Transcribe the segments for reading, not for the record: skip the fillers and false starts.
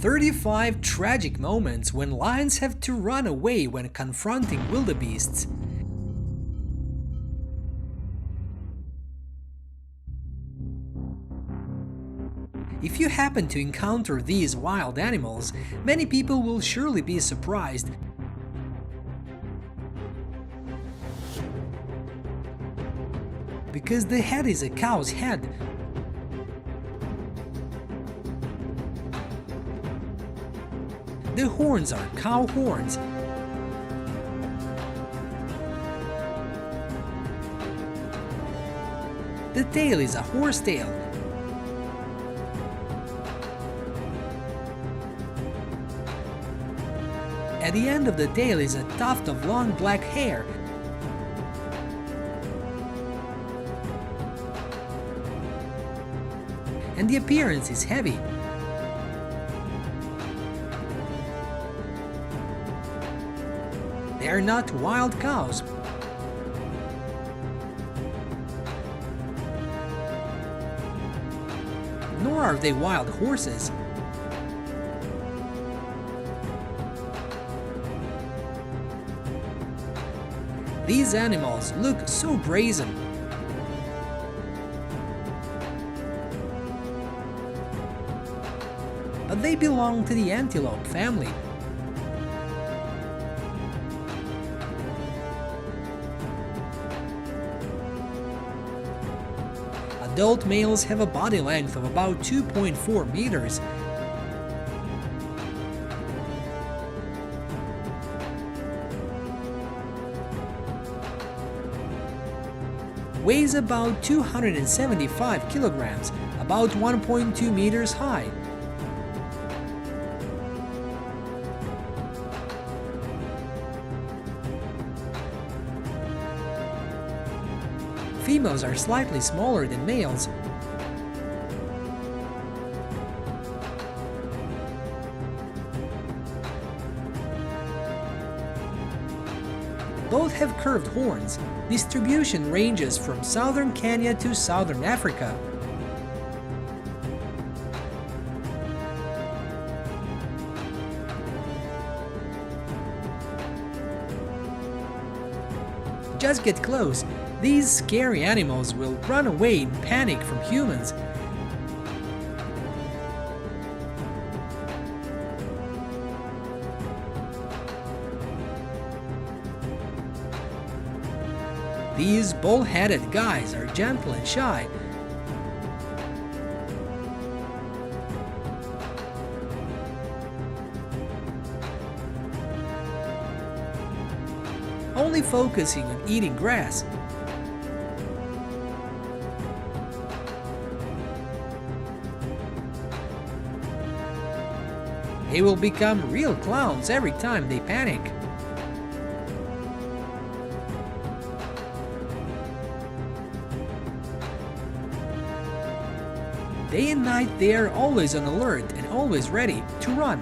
35 tragic moments when lions have to run away when confronting wildebeests. If you happen to encounter these wild animals, many people will surely be surprised. Because the head is a cow's head. The horns are cow horns. The tail is a horse tail. At the end of the tail is a tuft of long black hair. And the appearance is heavy. They are not wild cows. Nor are they wild horses. These animals look so brazen. But they belong to the antelope family. Adult males have a body length of about 2.4 meters. Weighs about 275 kilograms, about 1.2 meters high. Females are slightly smaller than males. Both have curved horns. Distribution ranges from southern Kenya to southern Africa. Just get close. These scary animals will run away in panic from humans. These bull-headed guys are gentle and shy. Only focusing on eating grass. They will become real clowns every time they panic. Day and night they are always on alert and always ready to run.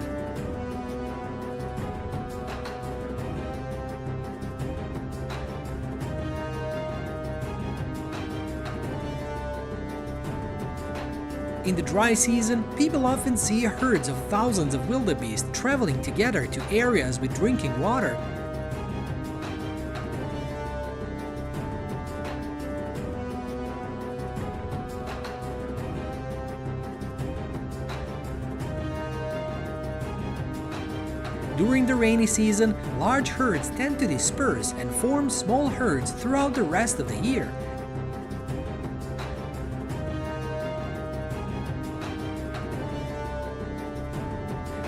In the dry season, people often see herds of thousands of wildebeest traveling together to areas with drinking water. During the rainy season, large herds tend to disperse and form small herds throughout the rest of the year.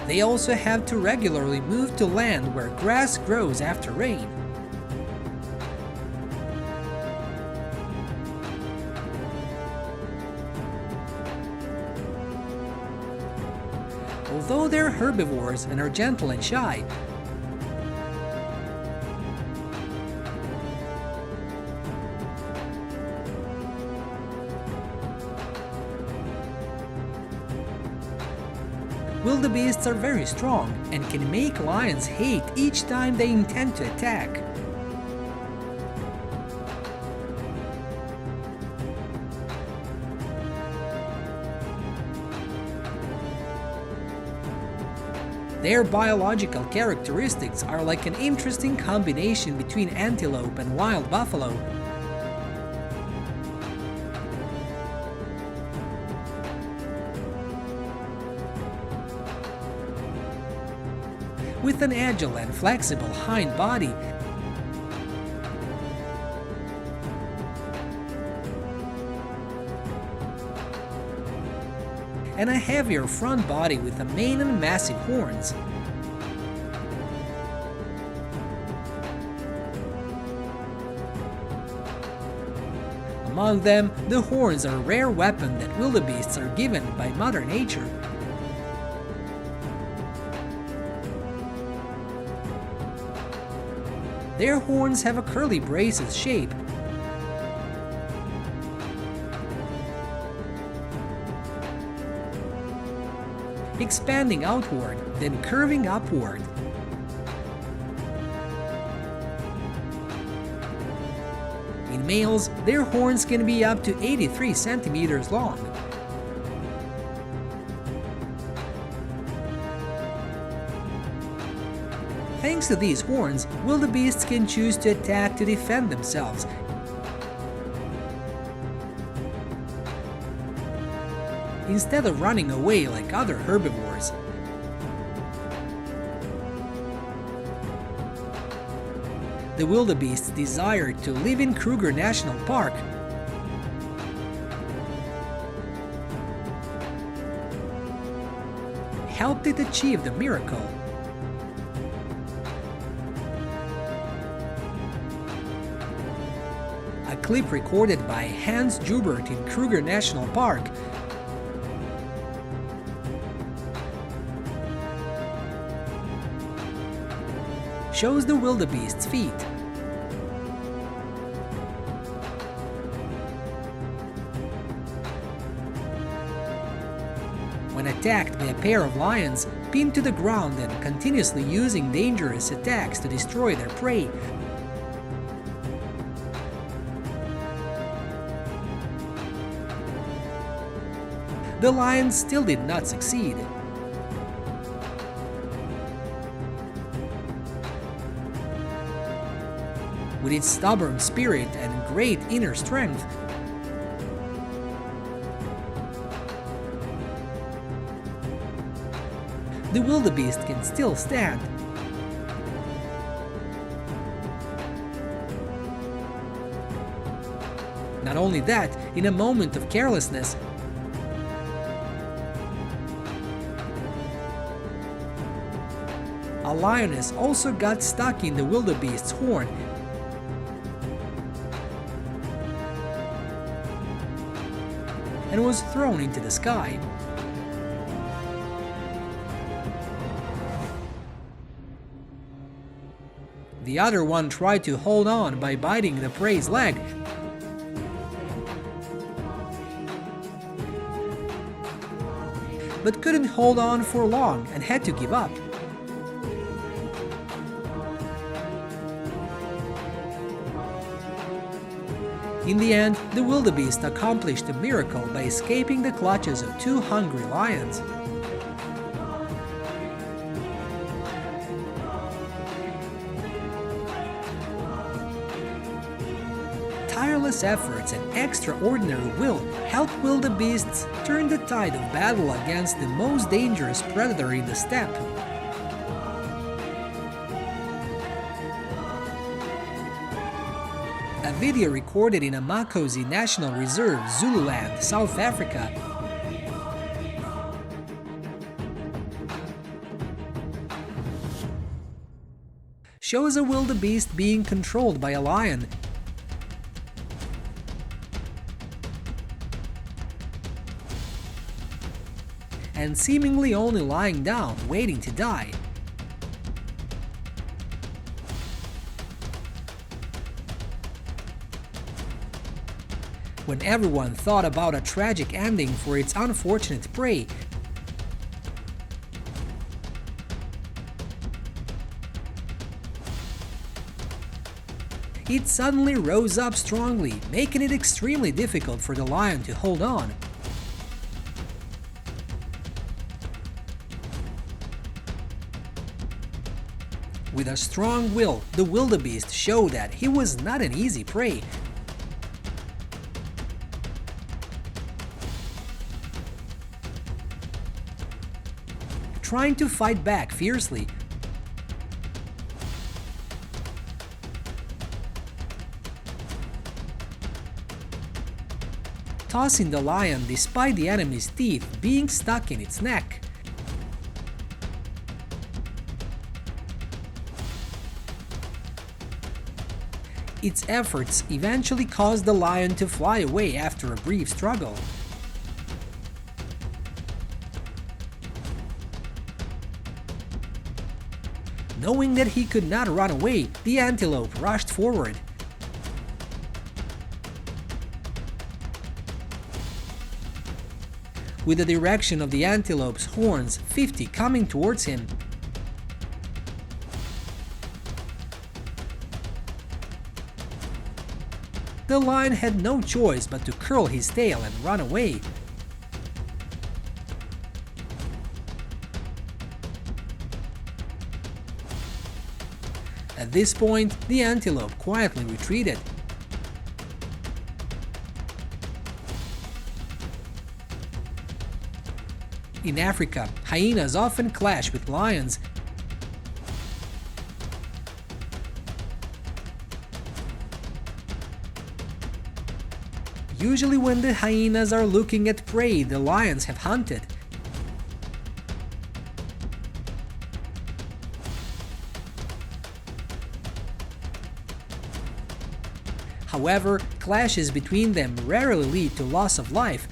They also have to regularly move to land where grass grows after rain. Although they're herbivores and are gentle and shy, wildebeests are very strong and can make lions hate each time they intend to attack. Their biological characteristics are like an interesting combination between antelope and wild buffalo. With an agile and flexible hind body, and a heavier front body with a mane and massive horns. Among them, the horns are a rare weapon that wildebeests are given by Mother Nature. Their horns have a curly braces shape, expanding outward, then curving upward. In males, their horns can be up to 83 centimeters long. Thanks to these horns, wildebeests can choose to attack to defend themselves. Instead of running away like other herbivores. The wildebeest's desire to live in Kruger National Park helped it achieve the miracle. A clip recorded by Hans Joubert in Kruger National Park shows the wildebeest's feet. When attacked by a pair of lions, pinned to the ground and continuously using dangerous attacks to destroy their prey, the lions still did not succeed. With its stubborn spirit and great inner strength, the wildebeest can still stand. Not only that, in a moment of carelessness, a lioness also got stuck in the wildebeest's horn and was thrown into the sky. The other one tried to hold on by biting the prey's leg, but couldn't hold on for long and had to give up. In the end, the wildebeest accomplished a miracle by escaping the clutches of two hungry lions. Tireless efforts and extraordinary will helped wildebeests turn the tide of battle against the most dangerous predator in the steppe. A video recorded in Amakosi National Reserve, Zululand, South Africa, shows a wildebeest being controlled by a lion and seemingly only lying down, waiting to die. When everyone thought about a tragic ending for its unfortunate prey, it suddenly rose up strongly, making it extremely difficult for the lion to hold on. With a strong will, the wildebeest showed that he was not an easy prey. Trying to fight back fiercely, tossing the lion despite the enemy's teeth being stuck in its neck. Its efforts eventually caused the lion to fly away after a brief struggle. Knowing that he could not run away, the antelope rushed forward. With the direction of the antelope's horns 50 coming towards him, the lion had no choice but to curl his tail and run away. At this point, the antelope quietly retreated. In Africa, hyenas often clash with lions. Usually when the hyenas are looking at prey the lions have hunted. However, clashes between them rarely lead to loss of life.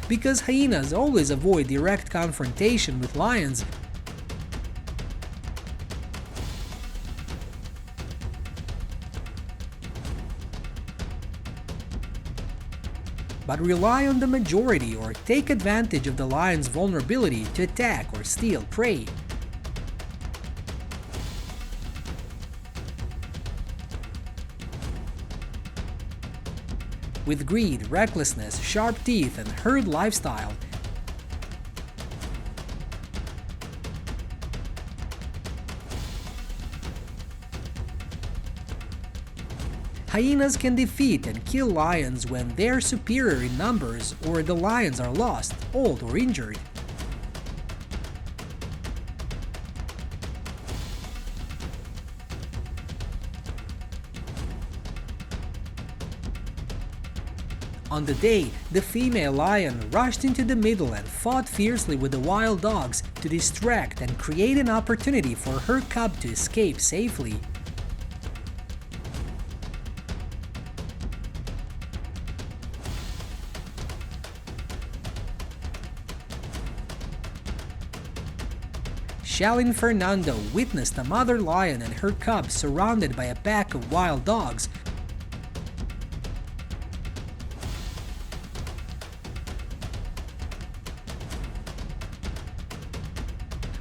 Because hyenas always avoid direct confrontation with lions, but rely on the majority or take advantage of the lion's vulnerability to attack or steal prey. With greed, recklessness, sharp teeth, and herd lifestyle, hyenas can defeat and kill lions when they're superior in numbers or the lions are lost, old, or injured. On the day, the female lion rushed into the middle and fought fiercely with the wild dogs to distract and create an opportunity for her cub to escape safely. Shalin Fernando witnessed a mother lion and her cub surrounded by a pack of wild dogs.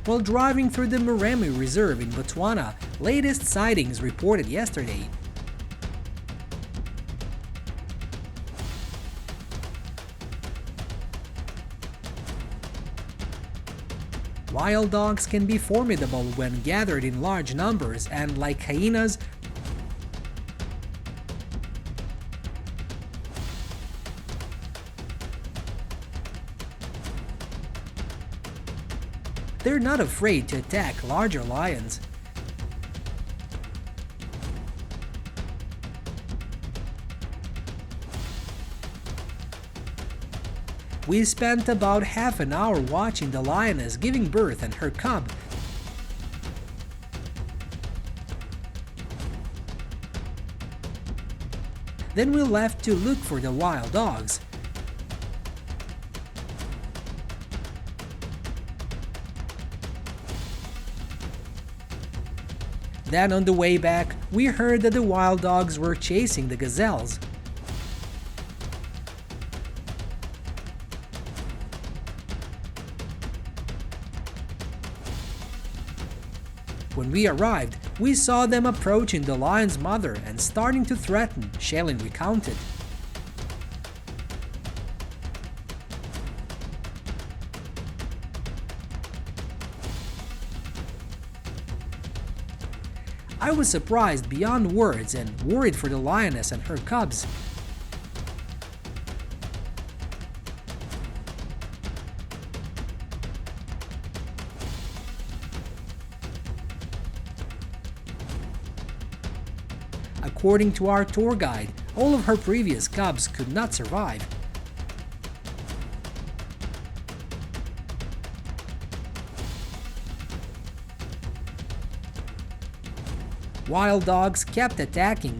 While driving through the Moremi Reserve in Botswana, latest sightings reported yesterday. Wild dogs can be formidable when gathered in large numbers and, like hyenas, they're not afraid to attack larger lions. We spent about half an hour watching the lioness giving birth and her cub. Then we left to look for the wild dogs. Then on the way back, we heard that the wild dogs were chasing the gazelles. When we arrived, we saw them approaching the lion's mother and starting to threaten, Shalin recounted. I was surprised beyond words and worried for the lioness and her cubs. According to our tour guide, all of her previous cubs could not survive. Wild dogs kept attacking.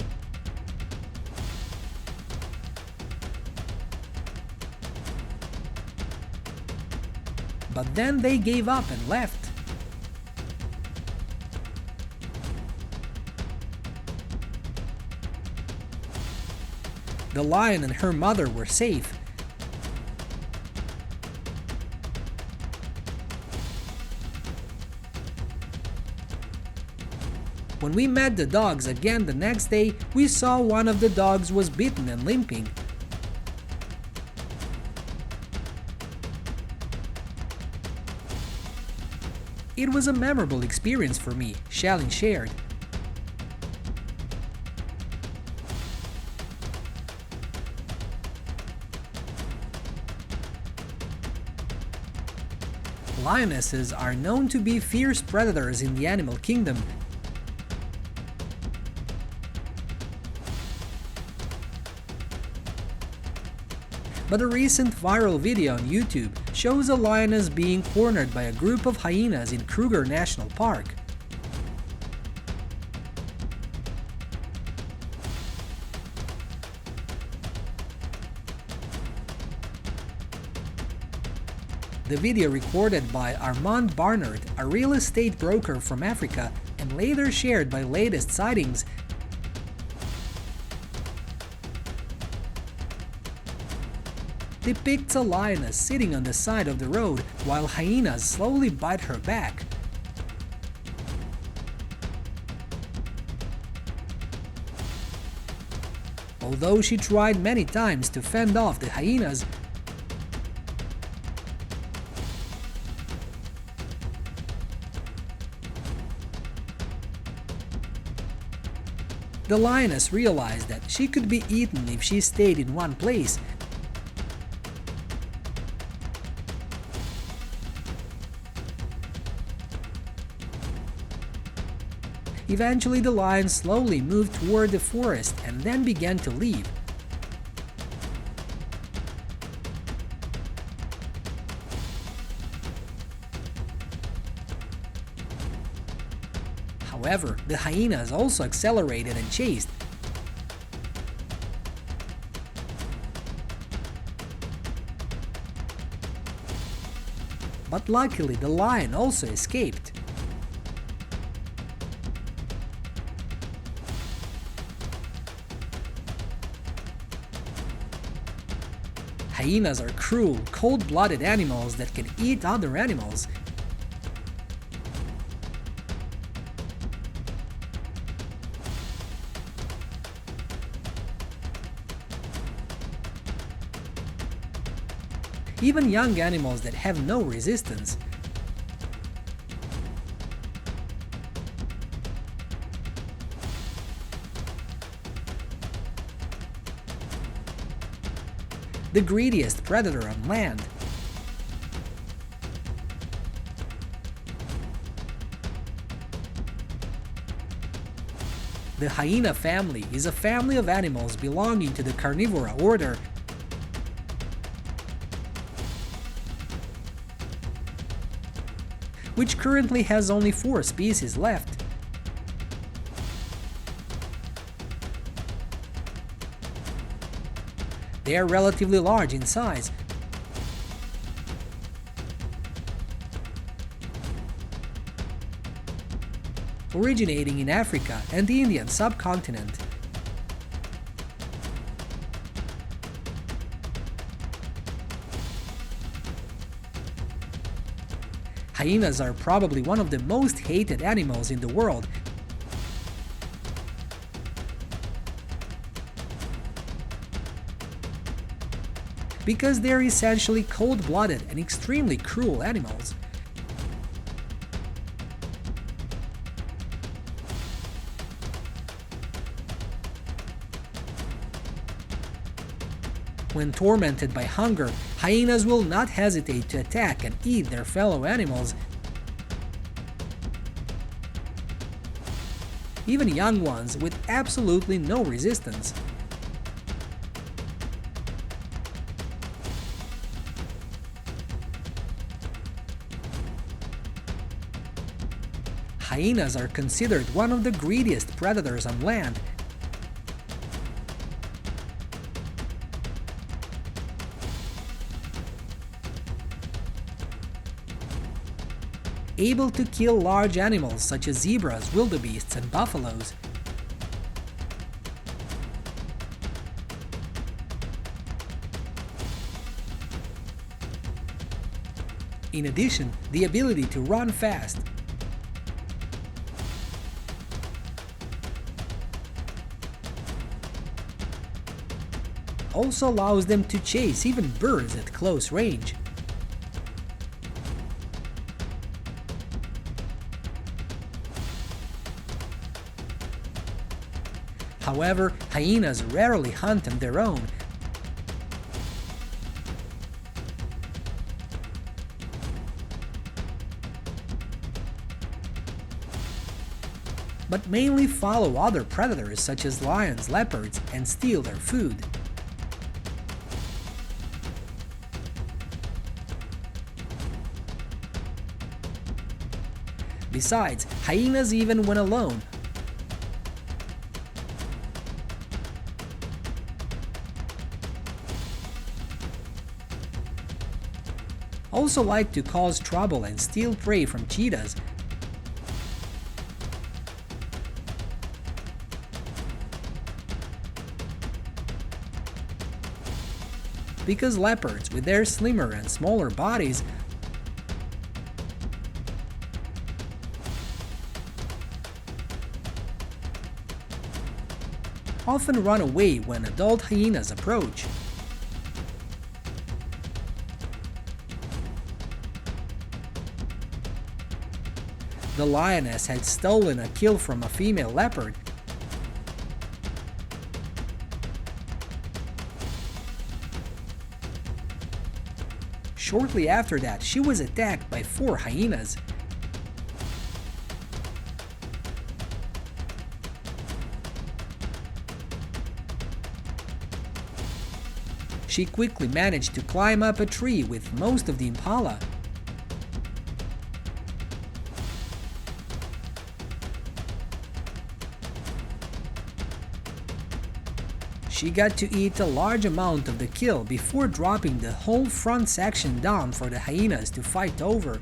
But then they gave up and left. The lion and her mother were safe. When we met the dogs again the next day, we saw one of the dogs was bitten and limping. It was a memorable experience for me, Shalin shared. Lionesses are known to be fierce predators in the animal kingdom. But a recent viral video on YouTube shows a lioness being cornered by a group of hyenas in Kruger National Park. The video recorded by Armand Barnard, a real estate broker from Africa, and later shared by Latest Sightings, depicts a lioness sitting on the side of the road while hyenas slowly bite her back. Although she tried many times to fend off the hyenas, the lioness realized that she could be eaten if she stayed in one place. Eventually, the lion slowly moved toward the forest and then began to leave. However, the hyenas also accelerated and chased. But luckily, the lion also escaped. Hyenas are cruel, cold-blooded animals that can eat other animals. Even young animals that have no resistance. The greediest predator on land. The hyena family is a family of animals belonging to the carnivora order, which currently has only 4 species left. They are relatively large in size. Originating in Africa and the Indian subcontinent. Hyenas are probably one of the most hated animals in the world. Because they're essentially cold-blooded and extremely cruel animals. When tormented by hunger, hyenas will not hesitate to attack and eat their fellow animals, even young ones, with absolutely no resistance. Hyenas are considered one of the greediest predators on land. Able to kill large animals such as zebras, wildebeests, and buffaloes. In addition, the ability to run fast. Also allows them to chase even birds at close range. However, hyenas rarely hunt on their own. But mainly follow other predators such as lions, leopards, and steal their food. Besides, hyenas, even when alone, also like to cause trouble and steal prey from cheetahs. Because leopards, with their slimmer and smaller bodies, often run away when adult hyenas approach. The lioness had stolen a kill from a female leopard. Shortly after that, she was attacked by 4 hyenas. She quickly managed to climb up a tree with most of the impala. She got to eat a large amount of the kill before dropping the whole front section down for the hyenas to fight over.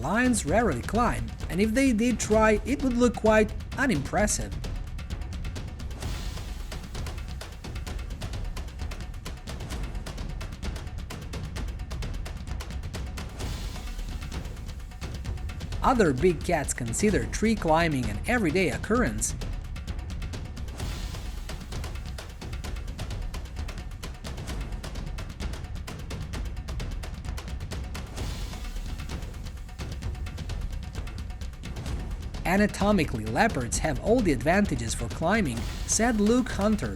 Lions rarely climb, and if they did try, it would look quite unimpressive. Other big cats consider tree climbing an everyday occurrence. Anatomically, leopards have all the advantages for climbing, said Luke Hunter.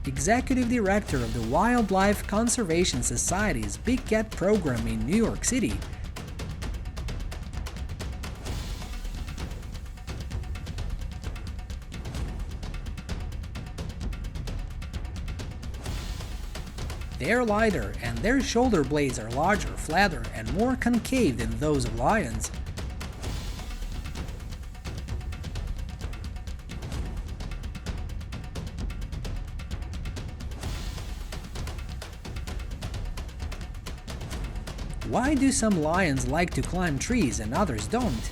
Executive Director of the Wildlife Conservation Society's Big Cat program in New York City. They're lighter, and their shoulder blades are larger, flatter, and more concave than those of lions. Why do some lions like to climb trees and others don't?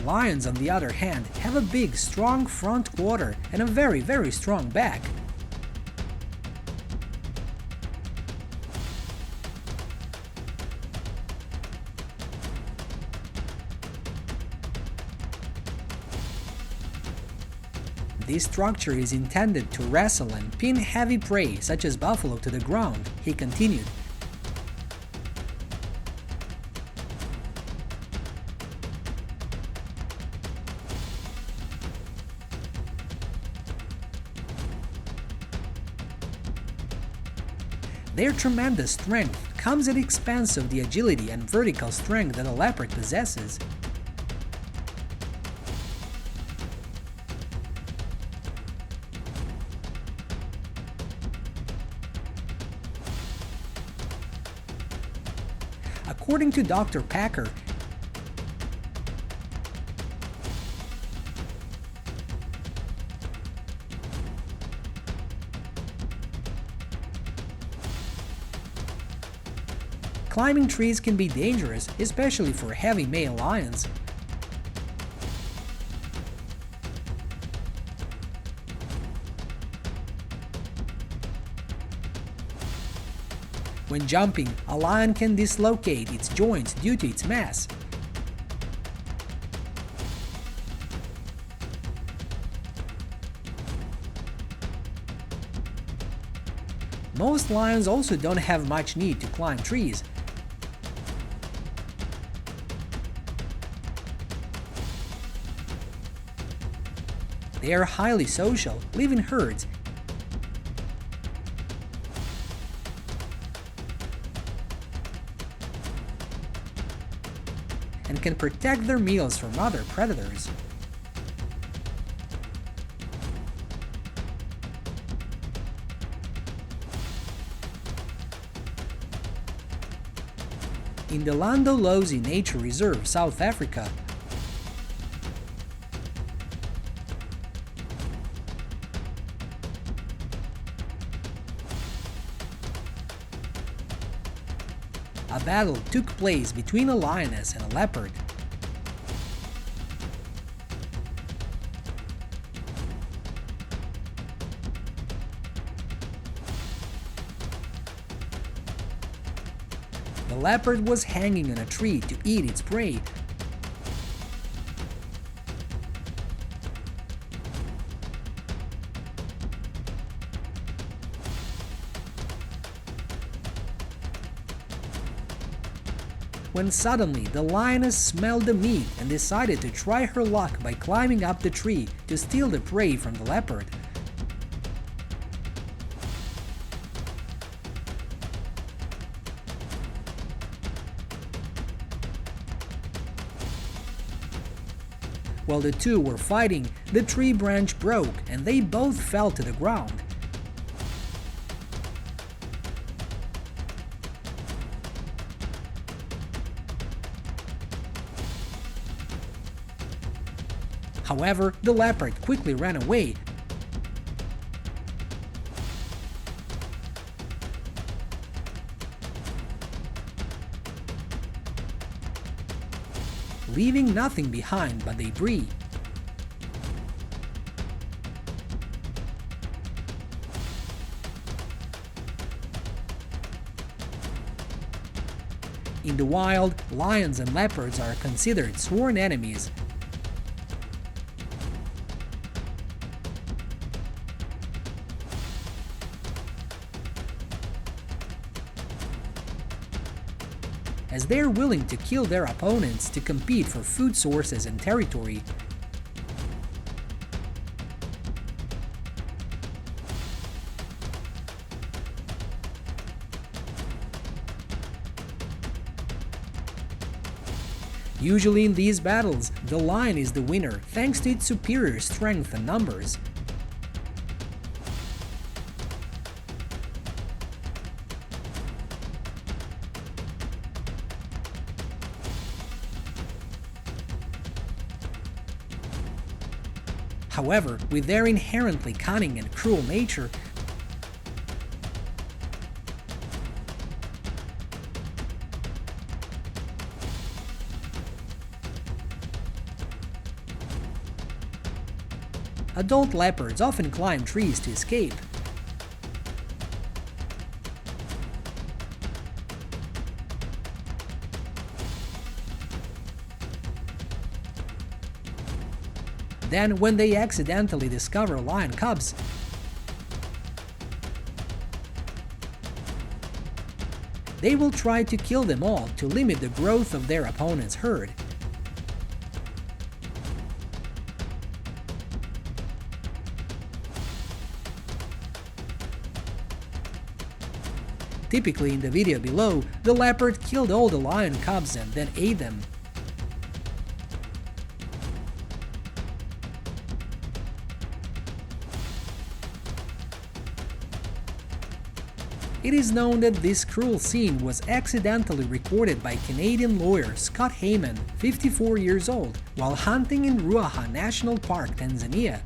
Lions, on the other hand, have a big, strong front quarter and a very, very strong back. This structure is intended to wrestle and pin heavy prey, such as buffalo, to the ground, he continued. Their tremendous strength comes at the expense of the agility and vertical strength that a leopard possesses. According to Dr. Packer, climbing trees can be dangerous, especially for heavy male lions. When jumping, a lion can dislocate its joints due to its mass. Most lions also don't have much need to climb trees. They are highly social, live in herds, and can protect their meals from other predators. In the Landolozi Nature Reserve, South Africa, a battle took place between a lioness and a leopard. The leopard was hanging on a tree to eat its prey. When suddenly the lioness smelled the meat and decided to try her luck by climbing up the tree to steal the prey from the leopard. While the two were fighting, the tree branch broke and they both fell to the ground. However, the leopard quickly ran away. Leaving nothing behind but debris. In the wild, lions and leopards are considered sworn enemies. As they're willing to kill their opponents to compete for food sources and territory. Usually in these battles, the lion is the winner thanks to its superior strength and numbers. However, with their inherently cunning and cruel nature, Adult leopards often climb trees to escape. Then, when they accidentally discover lion cubs, they will try to kill them all to limit the growth of their opponent's herd. Typically, in the video below, the leopard killed all the lion cubs and then ate them. It is known that this cruel scene was accidentally recorded by Canadian lawyer Scott Heyman, 54 years old, while hunting in Ruaha National Park, Tanzania.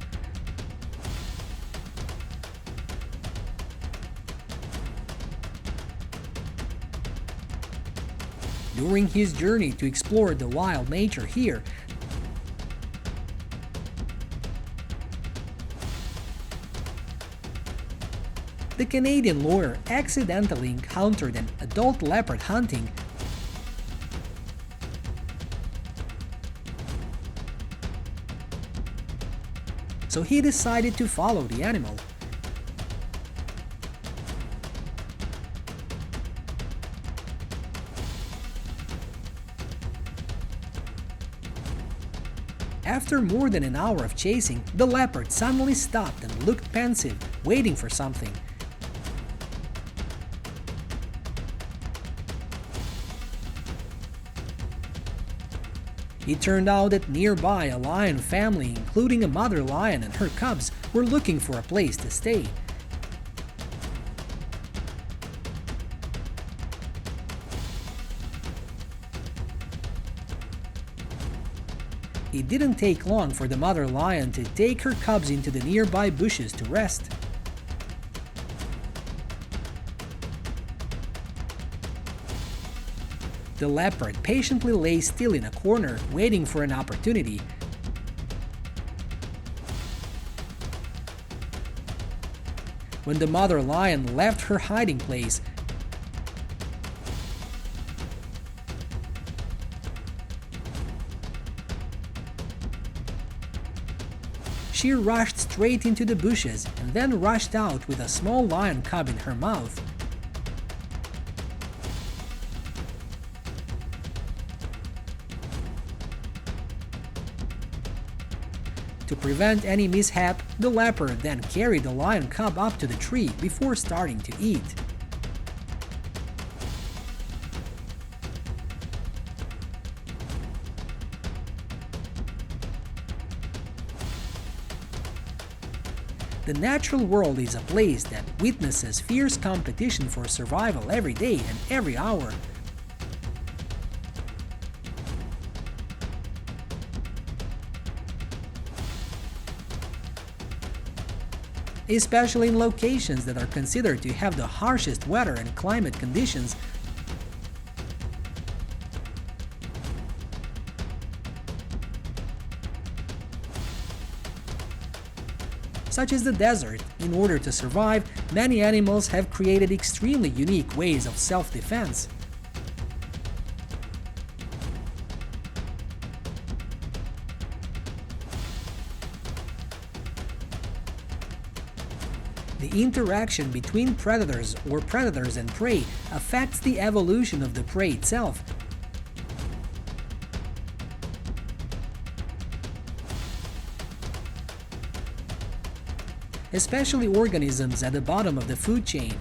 During his journey to explore the wild nature here, the Canadian lawyer accidentally encountered an adult leopard hunting, so he decided to follow the animal. After more than an hour of chasing, the leopard suddenly stopped and looked pensive, waiting for something. It turned out that nearby a lion family, including a mother lion and her cubs, were looking for a place to stay. It didn't take long for the mother lion to take her cubs into the nearby bushes to rest. The leopard patiently lay still in a corner, waiting for an opportunity. When the mother lion left her hiding place, she rushed straight into the bushes and then rushed out with a small lion cub in her mouth. To prevent any mishap, the leopard then carried the lion cub up to the tree before starting to eat. The natural world is a place that witnesses fierce competition for survival every day and every hour. Especially in locations that are considered to have the harshest weather and climate conditions. Such as the desert. In order to survive, many animals have created extremely unique ways of self-defense. The interaction between predators and prey affects the evolution of the prey itself. Especially organisms at the bottom of the food chain.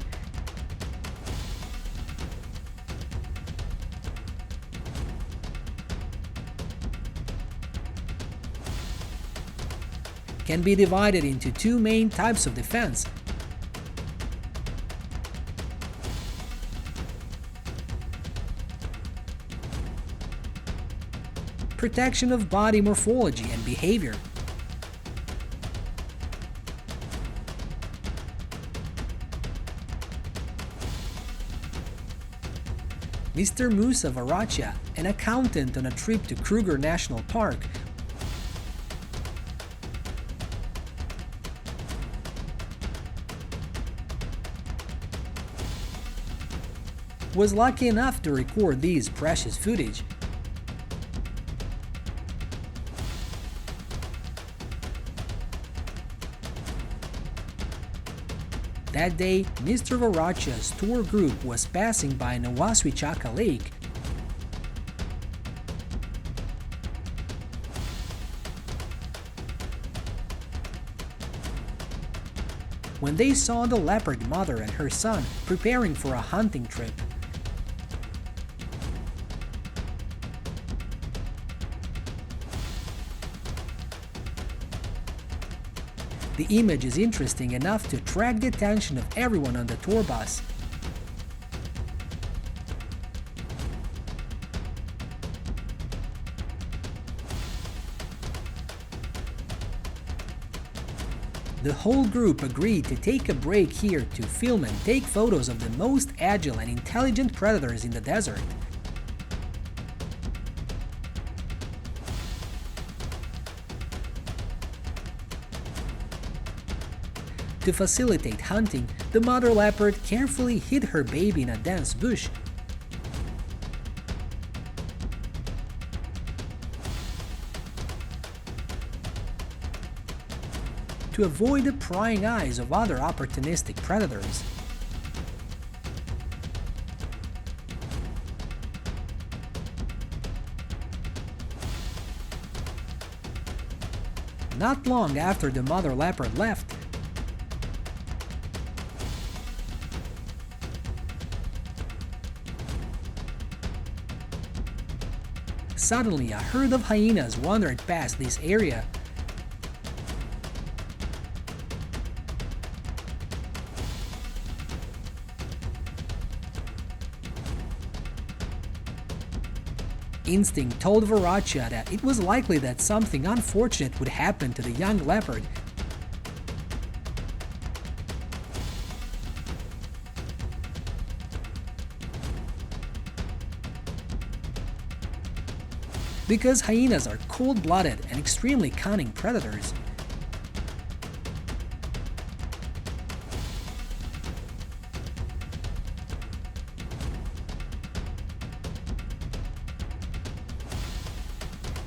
Can be divided into two main types of defense. Protection of body morphology and behavior. Mr. Musa Varacha, an accountant on a trip to Kruger National Park, was lucky enough to record these precious footage. That day, Mr. Varacha's tour group was passing by Nawaswichaka Lake. When they saw the leopard mother and her son preparing for a hunting trip. The image is interesting enough to attract the attention of everyone on the tour bus. The whole group agreed to take a break here to film and take photos of the most agile and intelligent predators in the desert. To facilitate hunting, the mother leopard carefully hid her baby in a dense bush. To avoid the prying eyes of other opportunistic predators. Not long after the mother leopard left, suddenly a herd of hyenas wandered past this area. Instinct told Varacha that it was likely that something unfortunate would happen to the young leopard. Because hyenas are cold-blooded and extremely cunning predators.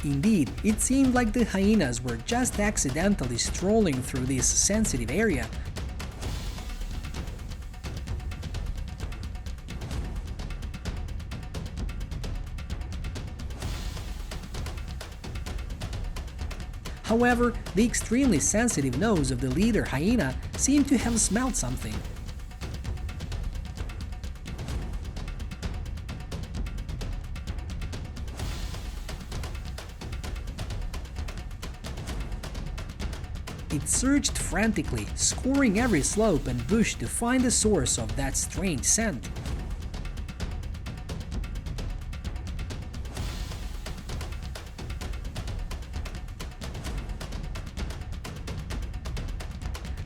Indeed, it seemed like the hyenas were just accidentally strolling through this sensitive area. However, the extremely sensitive nose of the leader hyena seemed to have smelled something. It searched frantically, scouring every slope and bush to find the source of that strange scent.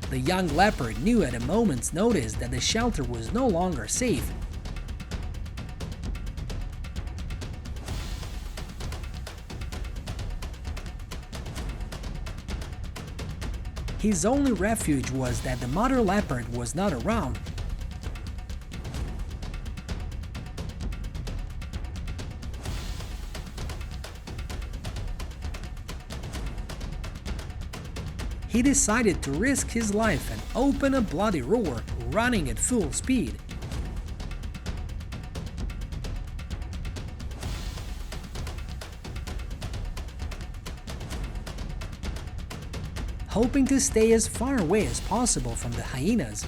The young leopard knew at a moment's notice that the shelter was no longer safe. His only refuge was that the mother leopard was not around. He decided to risk his life and open a bloody roar, running at full speed. Hoping to stay as far away as possible from the hyenas.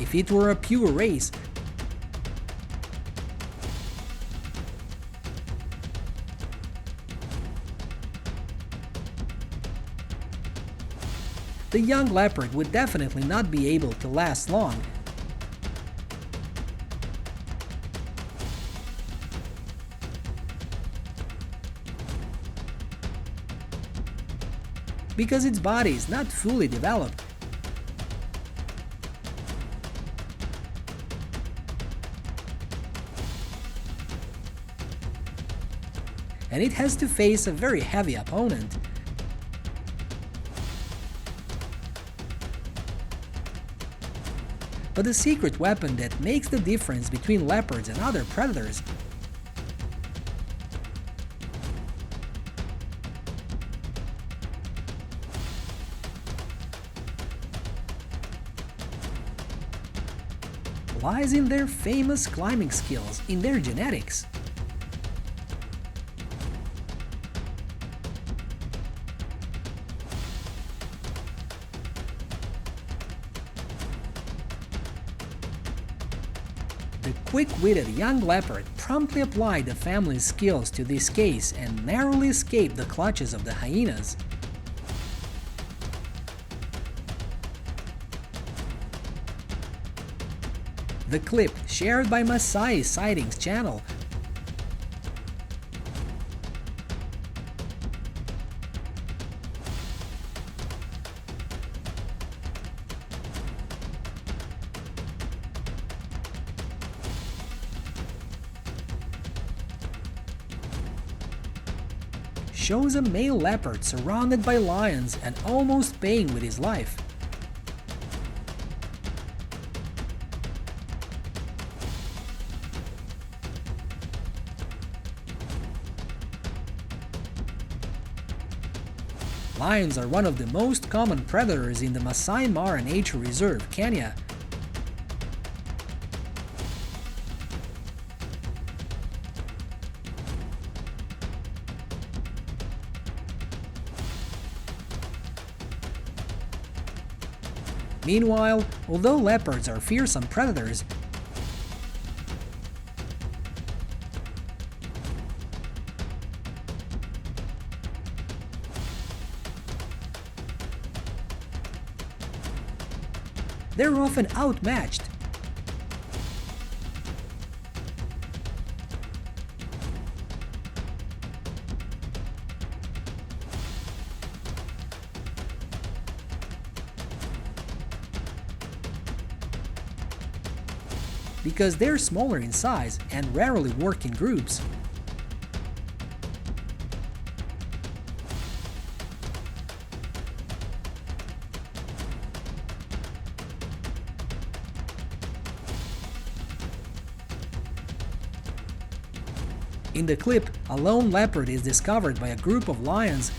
If it were a pure race, the young leopard would definitely not be able to last long. Because its body is not fully developed. And it has to face a very heavy opponent. But the secret weapon that makes the difference between leopards and other predators lies in their famous climbing skills, in their genetics. The quick-witted young leopard promptly applied the family's skills to this case and narrowly escaped the clutches of the hyenas. The clip, shared by Masai Sightings channel, shows a male leopard surrounded by lions and almost paying with his life. Lions are one of the most common predators in the Masai Mara Nature Reserve, Kenya. Meanwhile, although leopards are fearsome predators, they're often outmatched. Because they're smaller in size and rarely work in groups. In the clip, a lone leopard is discovered by a group of lions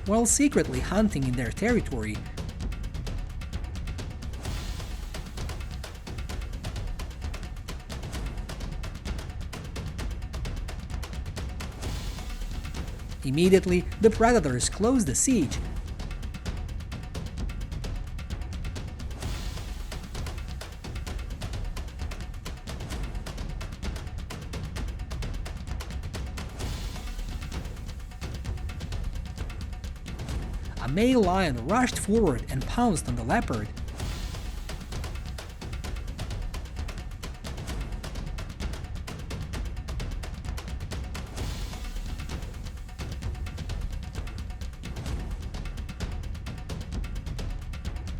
while secretly hunting in their territory. Immediately, the predators close the siege. A male lion rushed forward and pounced on the leopard.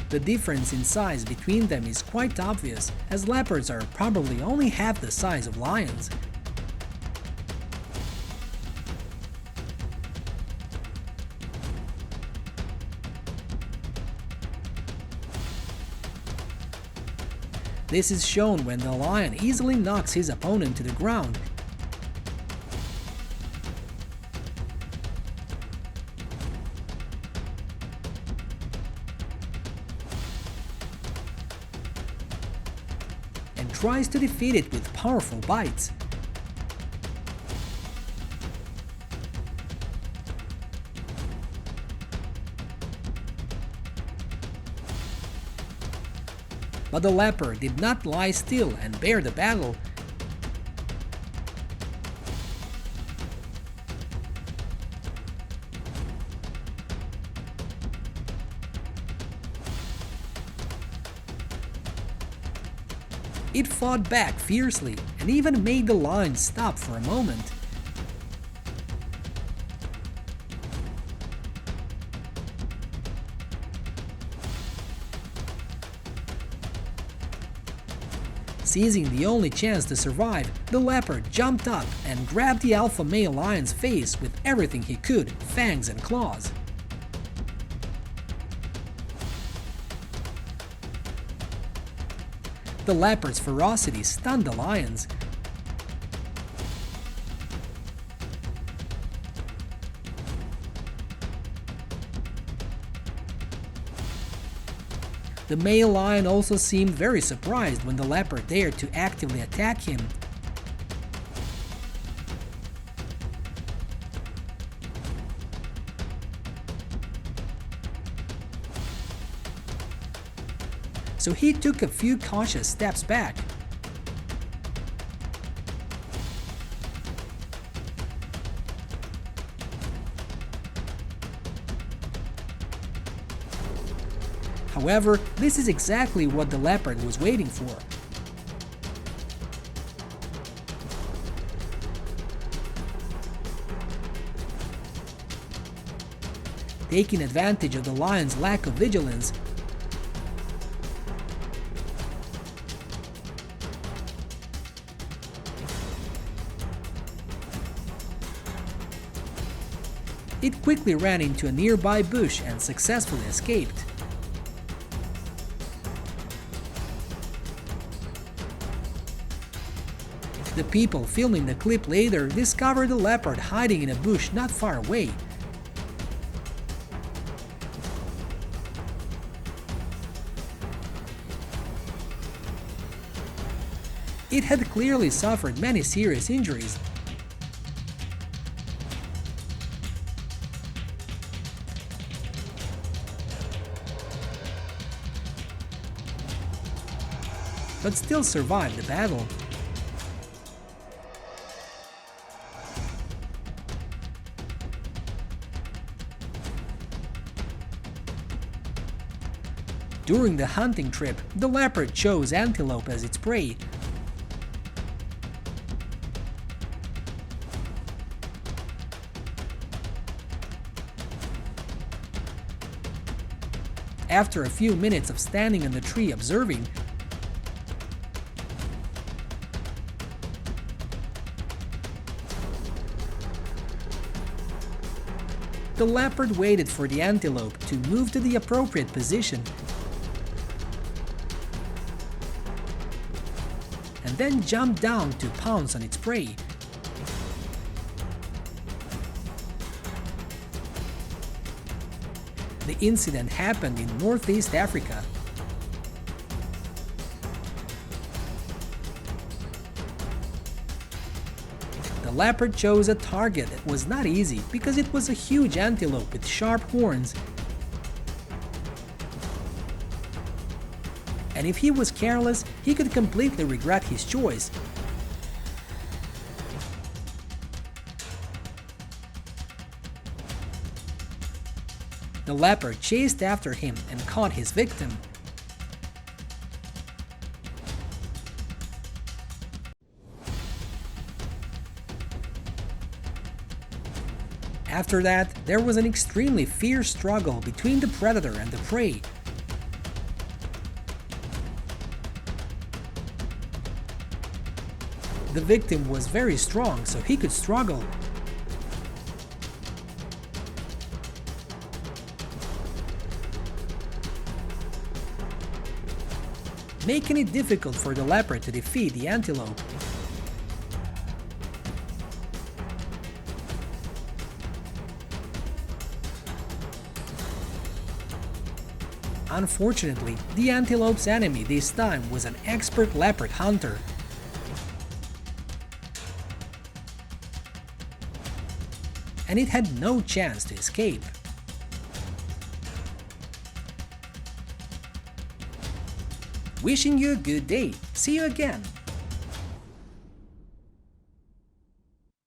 The difference in size between them is quite obvious, as leopards are probably only half the size of lions. This is shown when the lion easily knocks his opponent to the ground. And tries to defeat it with powerful bites. But the leopard did not lie still and bear the battle. It fought back fiercely and even made the lion stop for a moment. Seizing the only chance to survive, the leopard jumped up and grabbed the alpha male lion's face with everything he could, fangs and claws. The leopard's ferocity stunned the lions. The male lion also seemed very surprised when the leopard dared to actively attack him. So he took a few cautious steps back. However, this is exactly what the leopard was waiting for. Taking advantage of the lion's lack of vigilance, it quickly ran into a nearby bush and successfully escaped. The people filming the clip later discovered the leopard hiding in a bush not far away. It had clearly suffered many serious injuries. But still survived the battle. During the hunting trip, the leopard chose antelope as its prey. After a few minutes of standing in the tree observing, the leopard waited for the antelope to move to the appropriate position and then jumped down to pounce on its prey. The incident happened in Northeast Africa. The leopard chose a target that was not easy because it was a huge antelope with sharp horns. And if he was careless, he could completely regret his choice. The leopard chased after him and caught his victim. After that, there was an extremely fierce struggle between the predator and the prey. The victim was very strong, so he could struggle. Making it difficult for the leopard to defeat the antelope. Unfortunately, the antelope's enemy this time was an expert leopard hunter. And it had no chance to escape. Wishing you a good day. See you again.